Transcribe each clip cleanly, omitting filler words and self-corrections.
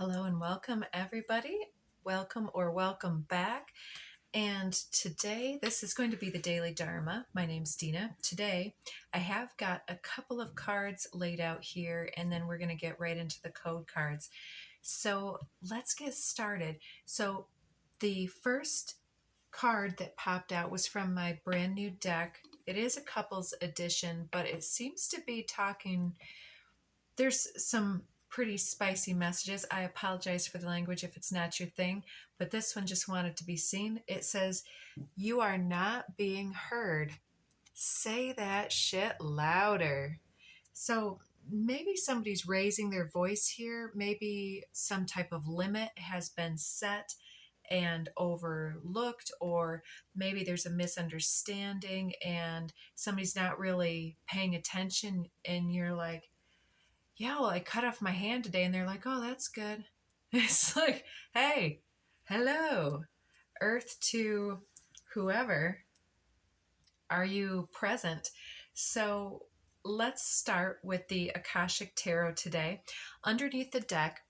Hello and welcome, everybody. Welcome or welcome back. And today, this is going to be the Daily Dharma. My name's Dina. Today, I have got a couple of cards laid out here, and then we're going to get right into the code cards. So let's get started. So the first card that popped out was from my brand new deck. It is a couples edition, but it seems to be talking, there's some pretty spicy messages. I apologize for the language if it's not your thing, but this one just wanted to be seen. It says, "You are not being heard. Say that shit louder." So maybe somebody's raising their voice here. Maybe some type of limit has been set and overlooked, or maybe there's a misunderstanding and somebody's not really paying attention, and you're like, yeah, well, I cut off my hand today. And they're like, oh, that's good. It's like, hey, hello, Earth to whoever. Are you present? So let's start with the Akashic Tarot today. Underneath the deck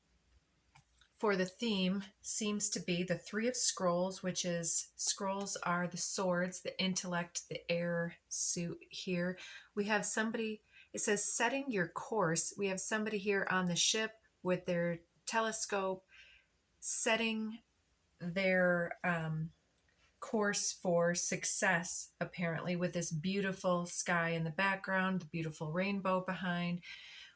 for the theme seems to be the Three of Scrolls, which is scrolls are the swords, the intellect, the air suit here. We have somebody, it says setting your course. We have somebody here on the ship with their telescope setting their course for success, apparently, with this beautiful sky in the background, the beautiful rainbow behind,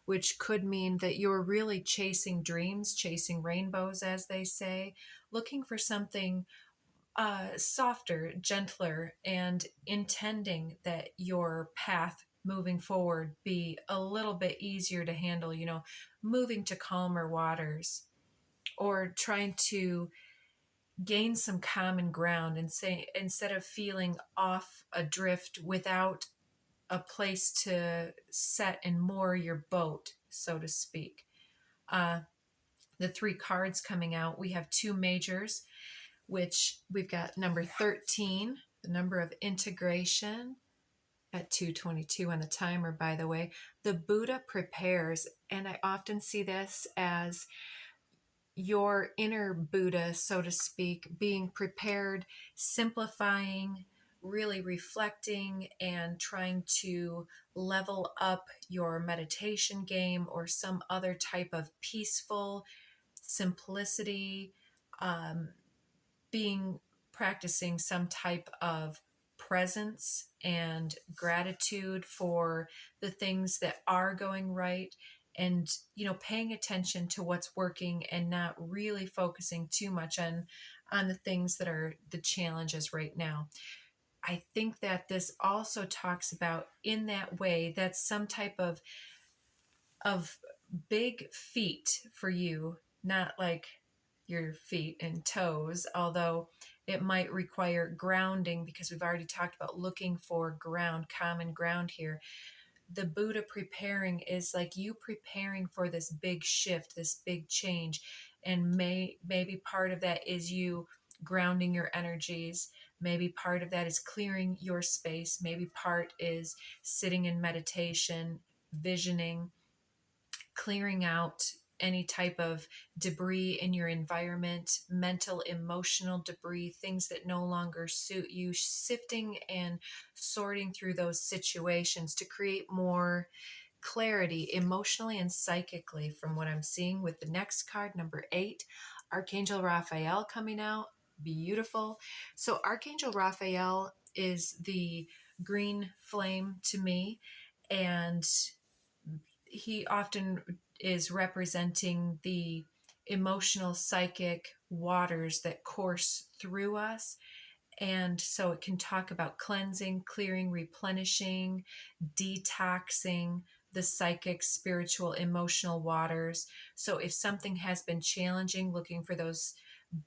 which could mean that you're really chasing dreams, chasing rainbows, as they say, looking for something softer, gentler, and intending that your path moving forward be a little bit easier to handle, moving to calmer waters, or trying to gain some common ground and say, instead of feeling off adrift without a place to set and moor your boat, so to speak. The three cards coming out, we have two majors, which we've got number 13, the number of integration at 222 on the timer, by the way. The Buddha prepares, and I often see this as your inner Buddha, so to speak, being prepared, simplifying, really reflecting, and trying to level up your meditation game or some other type of peaceful simplicity, um, being practicing some type of presence and gratitude for the things that are going right, and paying attention to what's working and not really focusing too much on the things that are the challenges right now. I think that this also talks about, in that way, that's some type of big feat for you, not like your feet and toes, although it might require grounding, because we've already talked about looking for ground, common ground here. The Buddha preparing is like you preparing for this big shift, this big change. And maybe part of that is you grounding your energies. Maybe part of that is clearing your space. Maybe part is sitting in meditation, visioning, clearing out any type of debris in your environment, mental, emotional debris, things that no longer suit you, sifting and sorting through those situations to create more clarity emotionally and psychically, from what I'm seeing with the next card, number 8, Archangel Raphael coming out. Beautiful. So Archangel Raphael is the green flame to me, and he often is representing the emotional, psychic waters that course through us. And so it can talk about cleansing, clearing, replenishing, detoxing the psychic, spiritual, emotional waters. So if something has been challenging, looking for those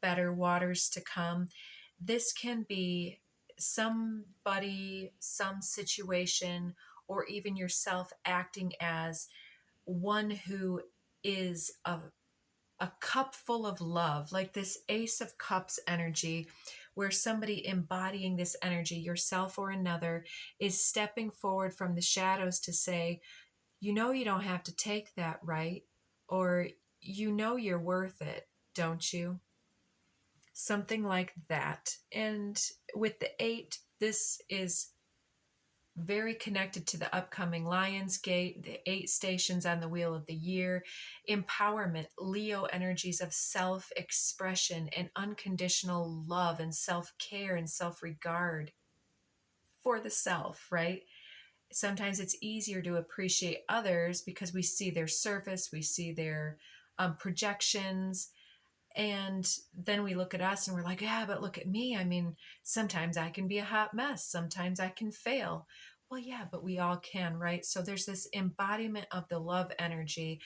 better waters to come, this can be somebody, some situation, or even yourself acting as one who is a cup full of love, like this Ace of Cups energy, where somebody embodying this energy, yourself or another, is stepping forward from the shadows to say, you don't have to take that, right? Or you know you're worth it, don't you? Something like that. And with the 8, this is very connected to the upcoming Lionsgate, the 8 stations on the Wheel of the Year, empowerment, Leo energies of self expression and unconditional love and self care and self regard for the self, right? Sometimes it's easier to appreciate others because we see their surface, we see their projections, and then we look at us and we're like, yeah, but look at me. I mean, sometimes I can be a hot mess. Sometimes I can fail. Well, yeah, but we all can, right? So there's this embodiment of the love energy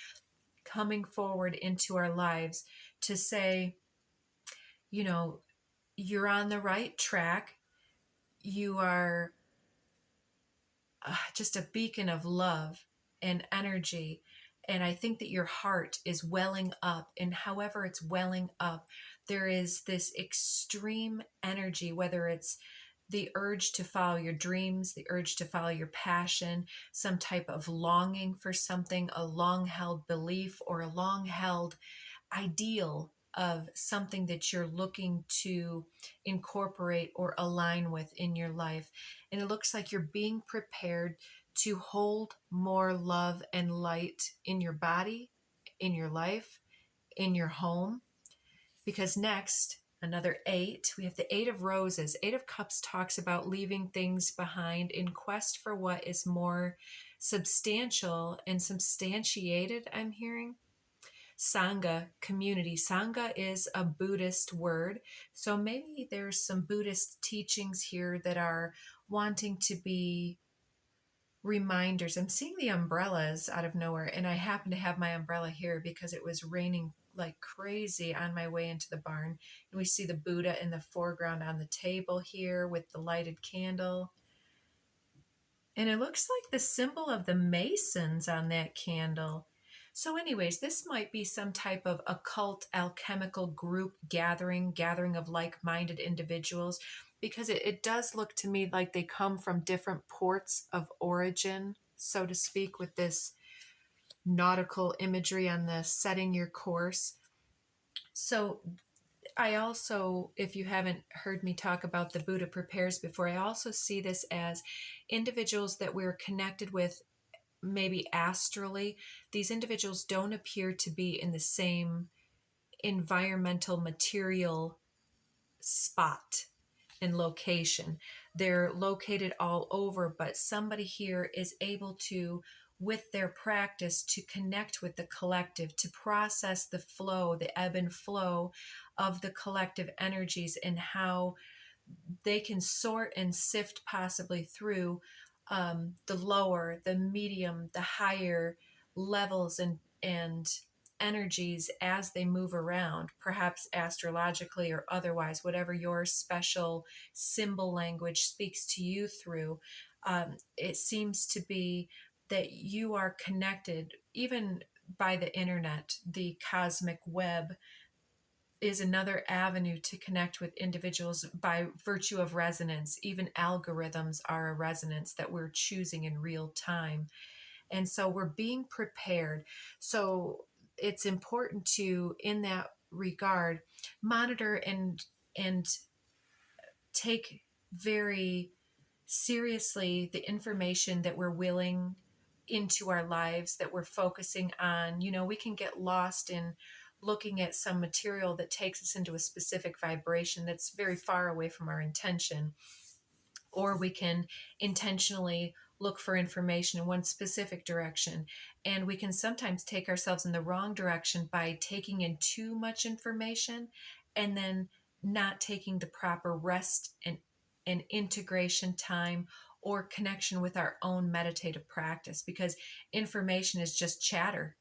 coming forward into our lives to say, you know, you're on the right track. You are just a beacon of love and energy. And I think that your heart is welling up, and however it's welling up, there is this extreme energy, whether it's the urge to follow your dreams, the urge to follow your passion, some type of longing for something, a long held belief or a long held ideal of something that you're looking to incorporate or align with in your life. And it looks like you're being prepared to hold more love and light in your body, in your life, in your home. Because next, another 8, we have the 8 of Roses. 8 of Cups talks about leaving things behind in quest for what is more substantial and substantiated, I'm hearing. Sangha, community. Sangha is a Buddhist word. So maybe there's some Buddhist teachings here that are wanting to be reminders. I'm seeing the umbrellas out of nowhere, and I happen to have my umbrella here because it was raining like crazy on my way into the barn. And we see the Buddha in the foreground on the table here with the lighted candle. And it looks like the symbol of the Masons on that candle. So, anyways, this might be some type of occult alchemical group gathering of like minded individuals, because it does look to me like they come from different ports of origin, so to speak, with this nautical imagery on the setting your course. So, I also, if you haven't heard me talk about the Buddha prepares before, I also see this as individuals that we're connected with, maybe astrally. These individuals don't appear to be in the same environmental material spot and location. They're located all over, but somebody here is able to, with their practice, to connect with the collective, to process the flow, the ebb and flow of the collective energies, and how they can sort and sift possibly through the lower, the medium, the higher levels and energies as they move around, perhaps astrologically or otherwise, whatever your special symbol language speaks to you through. It seems to be that you are connected, even by the internet, the cosmic web is another avenue to connect with individuals by virtue of resonance. Even algorithms are a resonance that we're choosing in real time. And so we're being prepared. So it's important to, in that regard, monitor and take very seriously the information that we're willing into our lives, that we're focusing on. You know, we can get lost in looking at some material that takes us into a specific vibration that's very far away from our intention, or we can intentionally look for information in one specific direction, and we can sometimes take ourselves in the wrong direction by taking in too much information and then not taking the proper rest and integration time or connection with our own meditative practice, because information is just chatter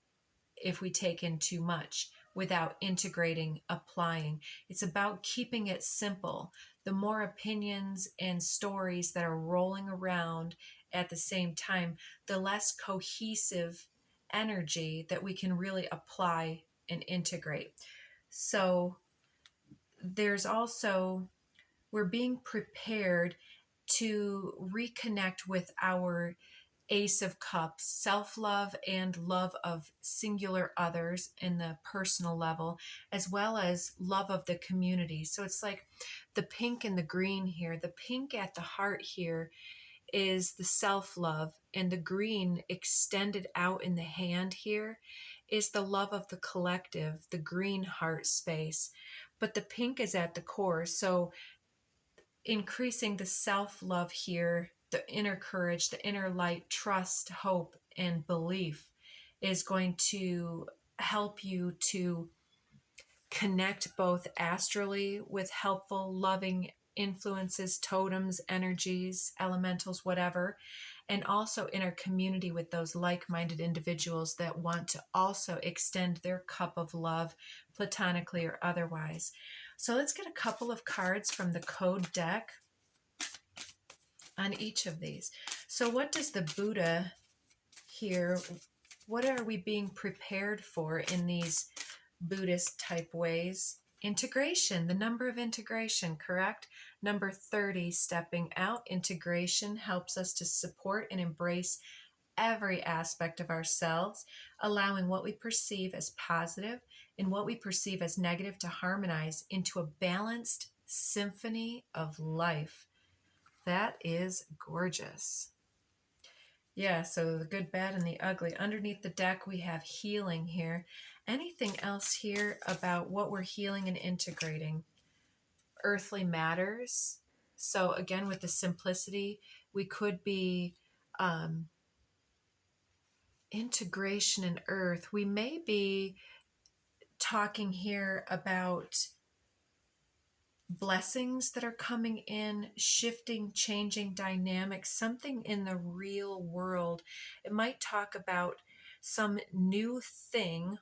if we take in too much without integrating, applying. It's about keeping it simple. The more opinions and stories that are rolling around at the same time, the less cohesive energy that we can really apply and integrate. So there's also, we're being prepared to reconnect with our Ace of Cups, self-love and love of singular others in the personal level, as well as love of the community. So it's like the pink and the green here. The pink at the heart here is the self-love, and the green extended out in the hand here is the love of the collective, the green heart space. But the pink is at the core. So increasing the self-love here, the inner courage, the inner light, trust, hope, and belief is going to help you to connect both astrally with helpful, loving influences, totems, energies, elementals, whatever, and also in our community with those like-minded individuals that want to also extend their cup of love, platonically or otherwise. So let's get a couple of cards from the code deck on each of these. So what does the Buddha here, what are we being prepared for in these Buddhist type ways? Integration, the number of integration, correct? Number 30, stepping out. Integration helps us to support and embrace every aspect of ourselves, allowing what we perceive as positive and what we perceive as negative to harmonize into a balanced symphony of life. That is gorgeous. Yeah, so the good, bad, and the ugly. Underneath the deck, we have healing here. Anything else here about what we're healing and integrating? Earthly matters. So again, with the simplicity, we could be integration in earth. We may be talking here about blessings that are coming in, shifting, changing dynamics, something in the real world. It might talk about some new thing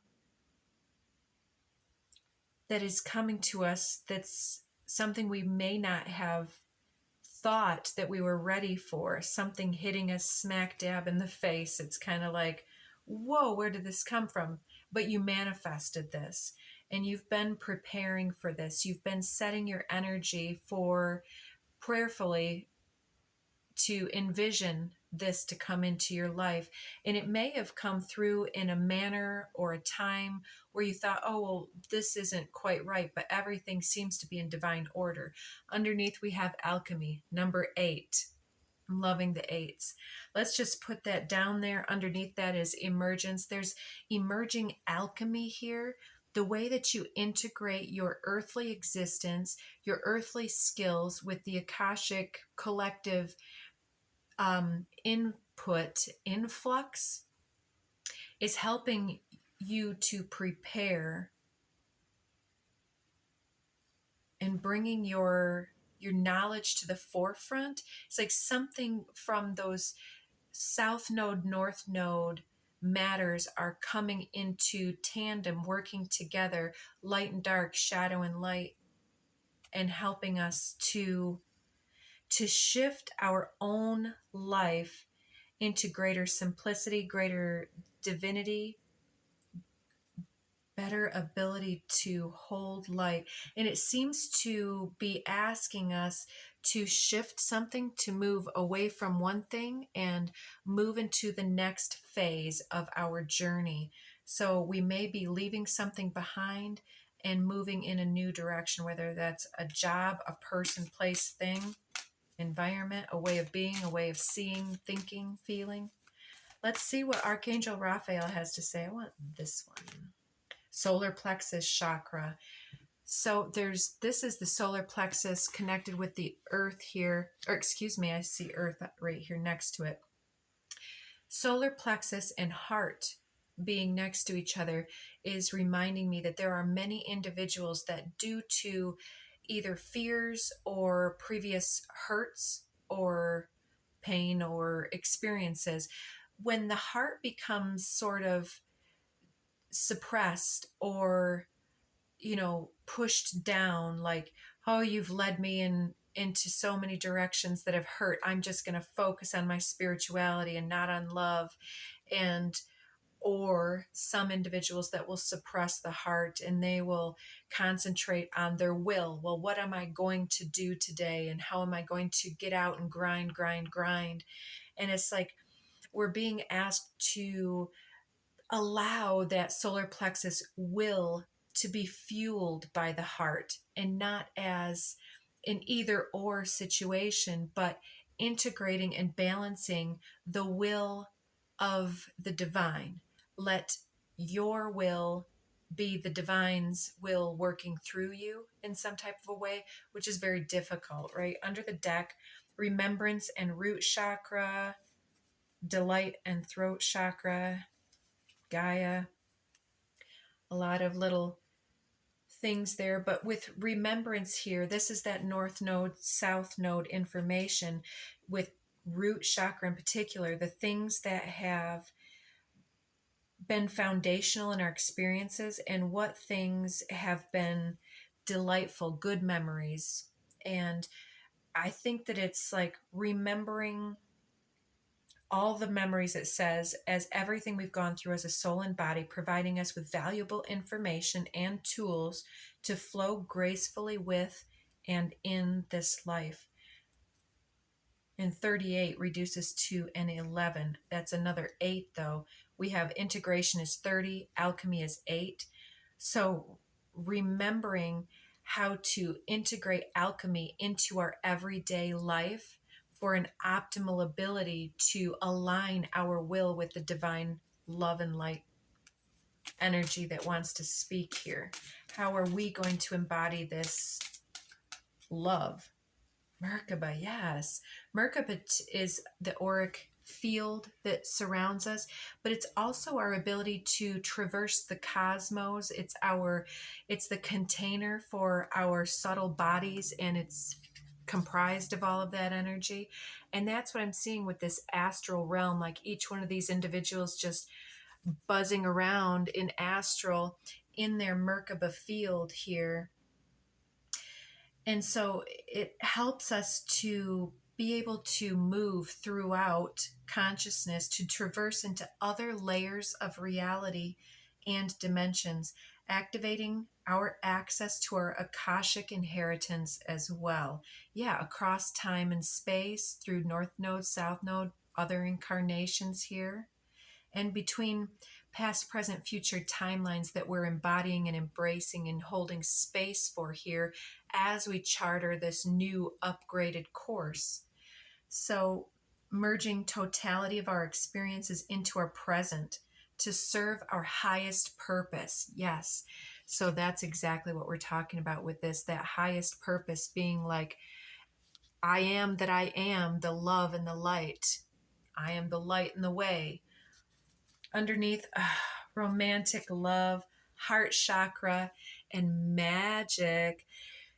that is coming to us that's something we may not have thought that we were ready for, something hitting us smack dab in the face. It's kind of like, whoa, where did this come from? But you manifested this, and you've been preparing for this. You've been setting your energy for prayerfully to envision this to come into your life. And it may have come through in a manner or a time where you thought, oh, well, this isn't quite right, but everything seems to be in divine order. Underneath, we have alchemy, number 8. I'm loving the 8s. Let's just put that down there. Underneath that is emergence. There's emerging alchemy here. The way that you integrate your earthly existence, your earthly skills with the Akashic collective input, influx, is helping you to prepare and bringing your knowledge to the forefront. It's like something from those south node, north node matters are coming into tandem, working together, light and dark, shadow and light, and helping us to shift our own life into greater simplicity, greater divinity, better ability to hold light. And it seems to be asking us to shift something, to move away from one thing and move into the next phase of our journey. So we may be leaving something behind and moving in a new direction, whether that's a job, a person, place, thing, environment, a way of being, a way of seeing, thinking, feeling. Let's see what Archangel Raphael has to say. I want this one. Solar plexus chakra. So this is the solar plexus connected with the earth here, or excuse me, I see earth right here next to it. Solar plexus and heart being next to each other is reminding me that there are many individuals that, due to either fears or previous hurts or pain or experiences, when the heart becomes sort of suppressed or pushed down, like, oh, you've led me into so many directions that have hurt, I'm just going to focus on my spirituality and not on love. And or some individuals that will suppress the heart and they will concentrate on their will. Well, what am I going to do today, and how am I going to get out and grind? And it's like, we're being asked to allow that solar plexus will to be fueled by the heart, and not as an either or situation, but integrating and balancing the will of the divine. Let your will be the divine's will working through you in some type of a way, which is very difficult, right? Under the deck, remembrance and root chakra, delight and throat chakra, Gaia, a lot of little things there. But with remembrance here, this is that north node, south node information with root chakra in particular, the things that have been foundational in our experiences and what things have been delightful, good memories. And I think that it's like remembering all the memories, it says, as everything we've gone through as a soul and body, providing us with valuable information and tools to flow gracefully with and in this life. And 38 reduces to an 11. That's another 8, though. We have integration is 30, alchemy is 8. So remembering how to integrate alchemy into our everyday life for an optimal ability to align our will with the divine love and light energy that wants to speak here. How are we going to embody this love? Merkaba, yes. Merkaba is the auric field that surrounds us, but it's also our ability to traverse the cosmos. It's the container for our subtle bodies, and it's comprised of all of that energy. And that's what I'm seeing with this astral realm, like each one of these individuals just buzzing around in astral in their Merkaba field here. And so it helps us to be able to move throughout consciousness, to traverse into other layers of reality and dimensions, activating our access to our Akashic inheritance as well. Yeah, across time and space, through North Node, South Node, other incarnations here, and between past, present, future timelines that we're embodying and embracing and holding space for here as we charter this new upgraded course. So, merging totality of our experiences into our present to serve our highest purpose. Yes. So that's exactly what we're talking about with this, that highest purpose being like, I am that I am the love and the light. I am the light and the way. Underneath, romantic love, heart chakra, and magic.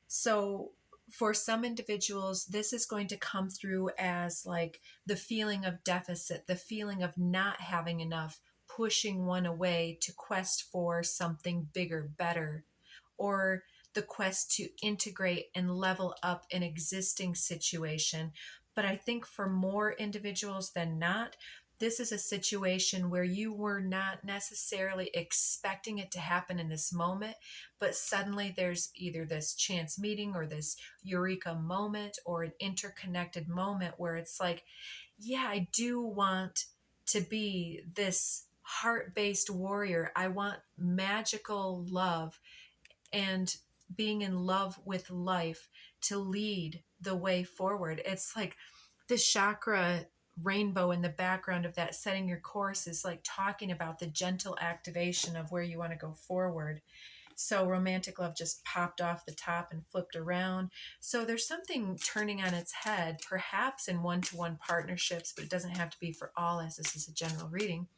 So for some individuals, this is going to come through as like the feeling of deficit, the feeling of not having enough, pushing one away to quest for something bigger, better, or the quest to integrate and level up an existing situation. But I think for more individuals than not, this is a situation where you were not necessarily expecting it to happen in this moment, but suddenly there's either this chance meeting or this eureka moment or an interconnected moment where it's like, yeah, I do want to be this heart-based warrior. I want magical love and being in love with life to lead the way forward. It's like the chakra rainbow in the background of that setting your course is like talking about the gentle activation of where you want to go forward. So romantic love just popped off the top and flipped around. So there's something turning on its head, perhaps in one-to-one partnerships, but it doesn't have to be for all, as this is a general reading.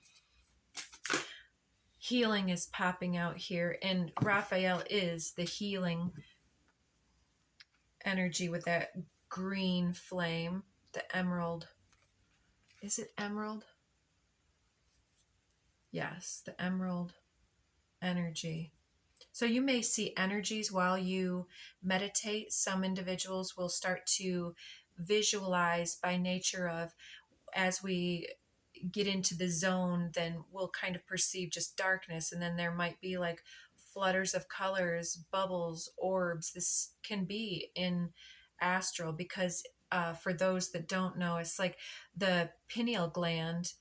Healing is popping out here, and Raphael is the healing energy with that green flame, the emerald. Is it emerald? Yes, the emerald energy. So you may see energies while you meditate. Some individuals will start to visualize by nature of, as we get into the zone, then we'll kind of perceive just darkness. And then there might be like flutters of colors, bubbles, orbs. This can be in astral because for those that don't know, it's like the pineal gland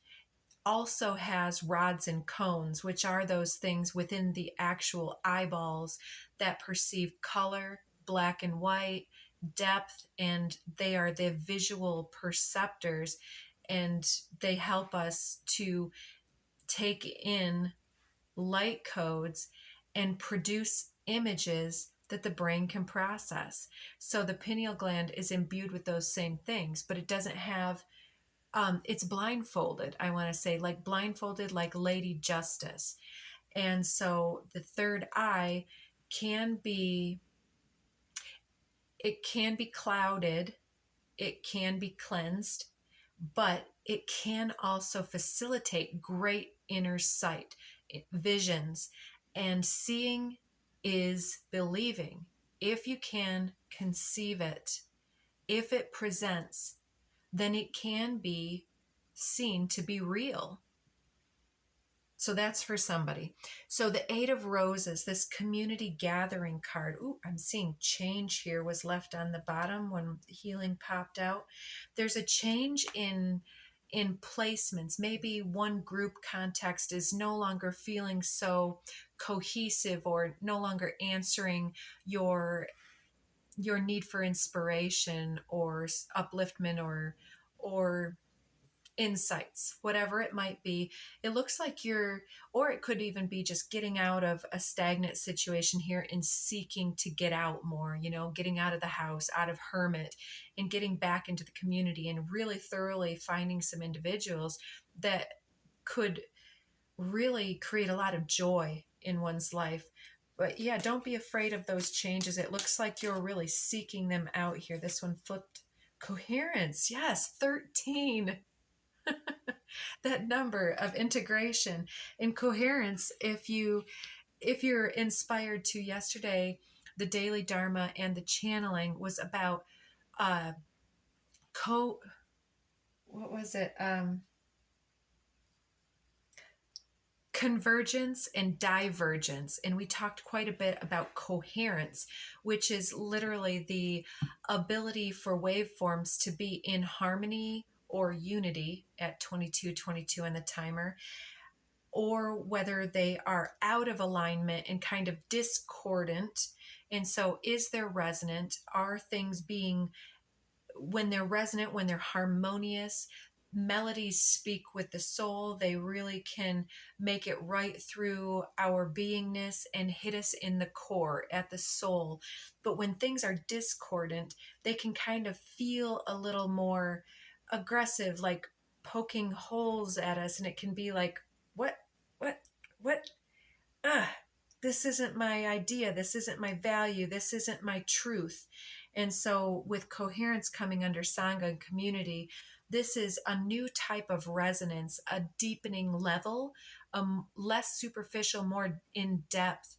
also has rods and cones, which are those things within the actual eyeballs that perceive color, black and white, depth, and they are the visual perceptors, and they help us to take in light codes and produce images that the brain can process. So the pineal gland is imbued with those same things, but it doesn't have, it's blindfolded, I want to say, like blindfolded, like Lady Justice. And so the third eye can be, it can be clouded, it can be cleansed, but it can also facilitate great inner sight, visions, and seeing is believing. If you can conceive it, if it presents, then it can be seen to be real. So that's for somebody. So the Eight of Roses, this community gathering card. Ooh, I'm seeing change here was left on the bottom when healing popped out. There's a change in placements. Maybe one group context is no longer feeling so cohesive or no longer answering your need for inspiration or upliftment or insights, whatever it might be. It looks like or it could even be just getting out of a stagnant situation here and seeking to get out more, getting out of the house, out of hermit, and getting back into the community and really thoroughly finding some individuals that could really create a lot of joy in one's life. But yeah, don't be afraid of those changes. It looks like you're really seeking them out here. This one flipped. Coherence. Yes, 13. That number of integration and coherence. If you're inspired to, yesterday the daily dharma and the channeling was about uh what was it, convergence and divergence, and we talked quite a bit about coherence, which is literally the ability for waveforms to be in harmony or unity at 2222 on the timer, or whether they are out of alignment and kind of discordant. And so is there resonant? Are things being, when they're resonant, when they're harmonious, melodies speak with the soul. They really can make it right through our beingness and hit us in the core at the soul. But when things are discordant, they can kind of feel a little more aggressive, like poking holes at us. And it can be like, what, what, what? Ah, this isn't my idea. This isn't my value. This isn't my truth. And so with coherence coming under Sangha and community, this is a new type of resonance, a deepening level, less superficial, more in-depth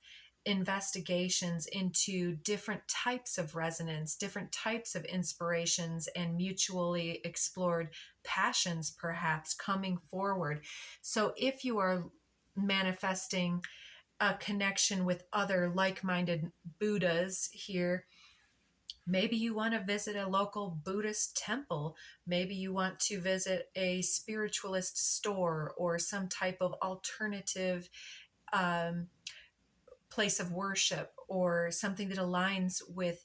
investigations into different types of resonance, different types of inspirations, and mutually explored passions perhaps coming forward. So if you are manifesting a connection with other like-minded Buddhas here, maybe you want to visit a local Buddhist temple. Maybe you want to visit a spiritualist store or some type of alternative place of worship, or something that aligns with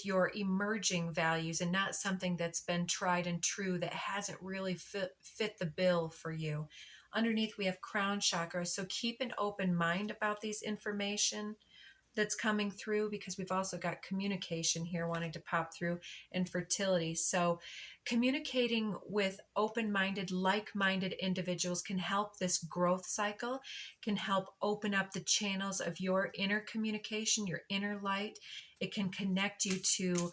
your emerging values and not something that's been tried and true that hasn't really fit the bill for you. Underneath, we have crown chakra. So keep an open mind about these information that's coming through, because we've also got communication here wanting to pop through, and fertility. So communicating with open-minded, like-minded individuals can help this growth cycle, can help open up the channels of your inner communication, your inner light. It can connect you to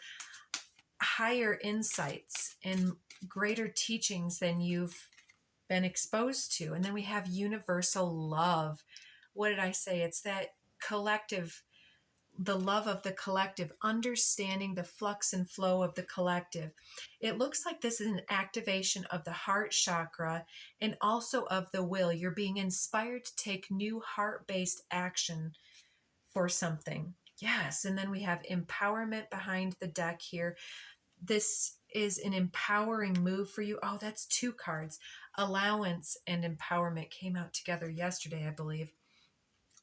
higher insights and greater teachings than you've been exposed to. And then we have universal love. What did I say? It's that collective, the love of the collective, understanding the flux and flow of the collective. It looks like this is an activation of the heart chakra and also of the will. You're being inspired to take new heart-based action for something. Yes. And then we have empowerment behind the deck here. This is an empowering move for you. Oh, that's 2 cards. allowance and empowerment came out together yesterday, I believe.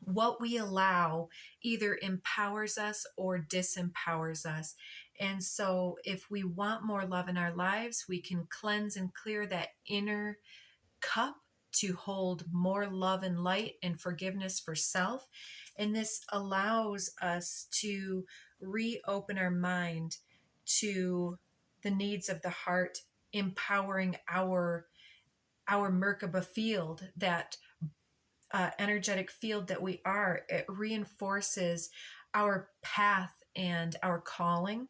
What we allow either empowers us or disempowers us. And so, if we want more love in our lives, we can cleanse and clear that inner cup to hold more love and light and forgiveness for self. And this allows us to reopen our mind to the needs of the heart, empowering our Merkaba field, that energetic field that we are. It reinforces our path and our calling.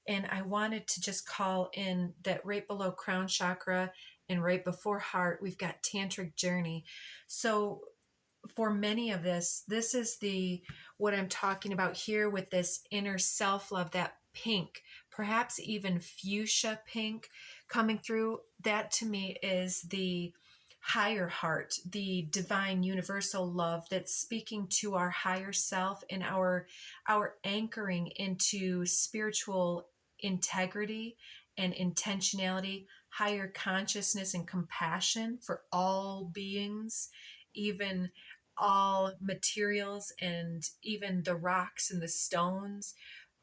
And I wanted to just call in that right below crown chakra and right before heart, we've got tantric journey. So for many of this is what I'm talking about here with this inner self-love, that pink, perhaps even fuchsia pink coming through. That to me is the higher heart, the divine universal love that's speaking to our higher self and our anchoring into spiritual integrity and intentionality, higher consciousness and compassion for all beings, even all materials, and even the rocks and the stones.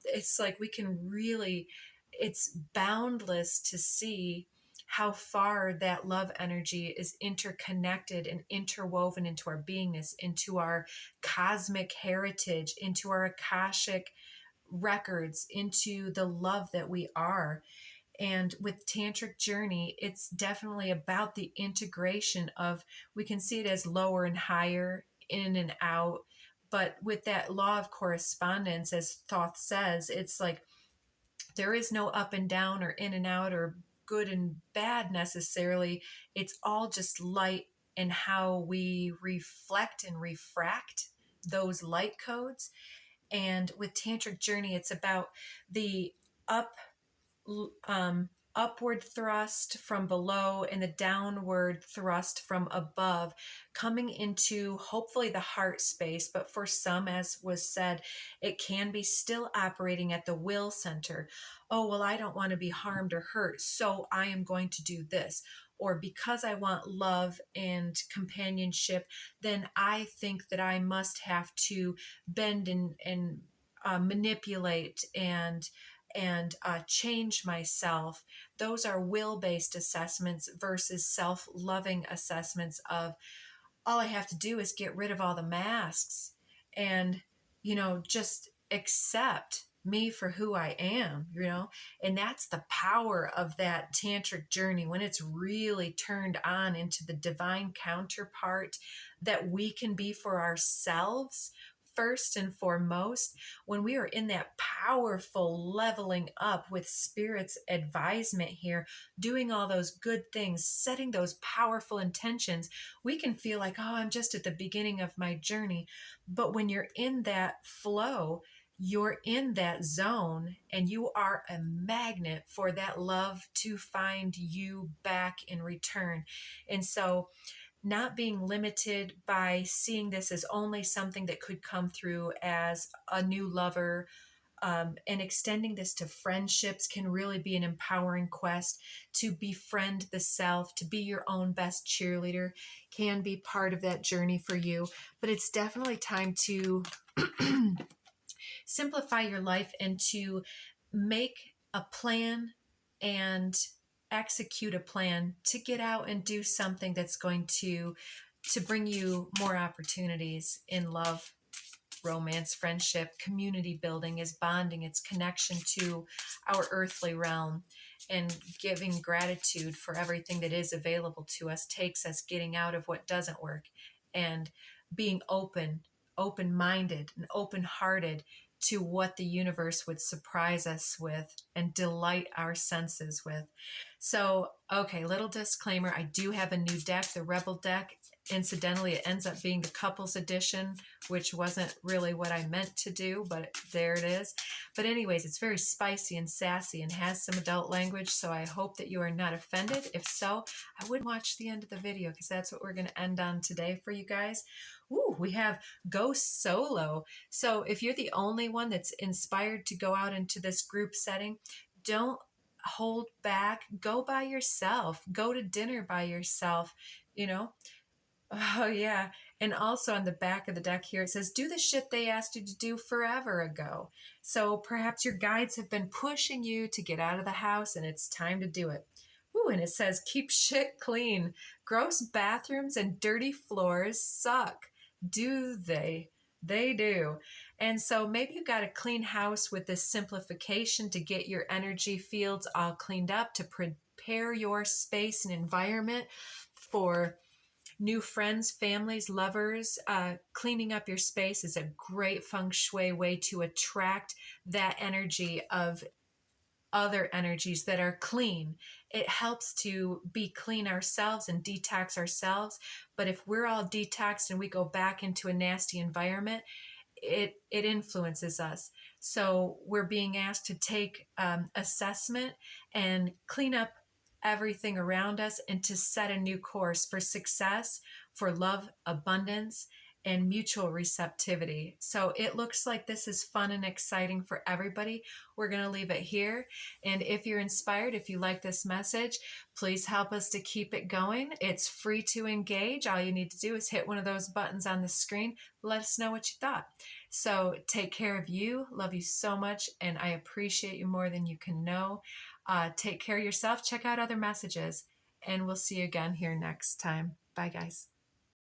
It's like we can really, it's boundless to see how far that love energy is interconnected and interwoven into our beingness, into our cosmic heritage, into our Akashic records, into the love that we are. And with tantric journey, it's definitely about the integration of, we can see it as lower and higher, in and out. But with that law of correspondence, as Thoth says, it's like there is no up and down or in and out or good and bad necessarily. It's all just light and how we reflect and refract those light codes. And with tantric journey, it's about the up upward thrust from below and the downward thrust from above, coming into hopefully the heart space. But for some, as was said, it can be still operating at the will center. Oh, well, I don't want to be harmed or hurt, so I am going to do this. Or because I want love and companionship, then I think that I must have to bend and manipulate and change myself. Those are will-based assessments versus self-loving assessments of, all I have to do is get rid of all the masks and, just accept me for who I am, and that's the power of that tantric journey when it's really turned on into the divine counterpart that we can be for ourselves. First and foremost, when we are in that powerful leveling up with Spirit's advisement here, doing all those good things, setting those powerful intentions, we can feel like, oh, I'm just at the beginning of my journey. But when you're in that flow, you're in that zone and you are a magnet for that love to find you back in return. And so, not being limited by seeing this as only something that could come through as a new lover, and extending this to friendships can really be an empowering quest. To befriend the self, to be your own best cheerleader, can be part of that journey for you. But it's definitely time to simplify your life and to make a plan and execute a plan to get out and do something that's going to bring you more opportunities in love, romance, friendship. Community building is bonding, it's connection to our earthly realm, and giving gratitude for everything that is available to us takes us getting out of what doesn't work and being open-minded and open-hearted to what the universe would surprise us with and delight our senses with. So, okay, little disclaimer, I do have a new deck, the Rebel deck. Incidentally, it ends up being the couples edition, which wasn't really what I meant to do, but there it is. But anyways, it's very spicy and sassy and has some adult language, so I hope that you are not offended. If so, I would watch the end of the video because that's what we're going to end on today for you guys. Ooh, we have Go Solo. So if you're the only one that's inspired to go out into this group setting, don't hold back. Go by yourself. Go to dinner by yourself, you know? Oh, yeah. And also on the back of the deck here, it says, do the shit they asked you to do forever ago. So perhaps your guides have been pushing you to get out of the house and it's time to do it. Ooh, and it says, keep shit clean. Gross bathrooms and dirty floors suck. Do they? They do. And so maybe you got a clean house with this simplification to get your energy fields all cleaned up, to prepare your space and environment for new friends, families, lovers. Cleaning up your space is a great feng shui way to attract that energy of other energies that are clean. It helps to be clean ourselves and detox ourselves. But if we're all detoxed and we go back into a nasty environment, it influences us. So we're being asked to take assessment and clean up everything around us and to set a new course for success, for love, abundance, and mutual receptivity. So it looks like this is fun and exciting for everybody. We're going to leave it here. And if you're inspired, if you like this message, please help us to keep it going. It's free to engage. All you need to do is hit one of those buttons on the screen. Let us know what you thought. So take care of you. Love you so much. And I appreciate you more than you can know. Take care of yourself. Check out other messages. And we'll see you again here next time. Bye, guys.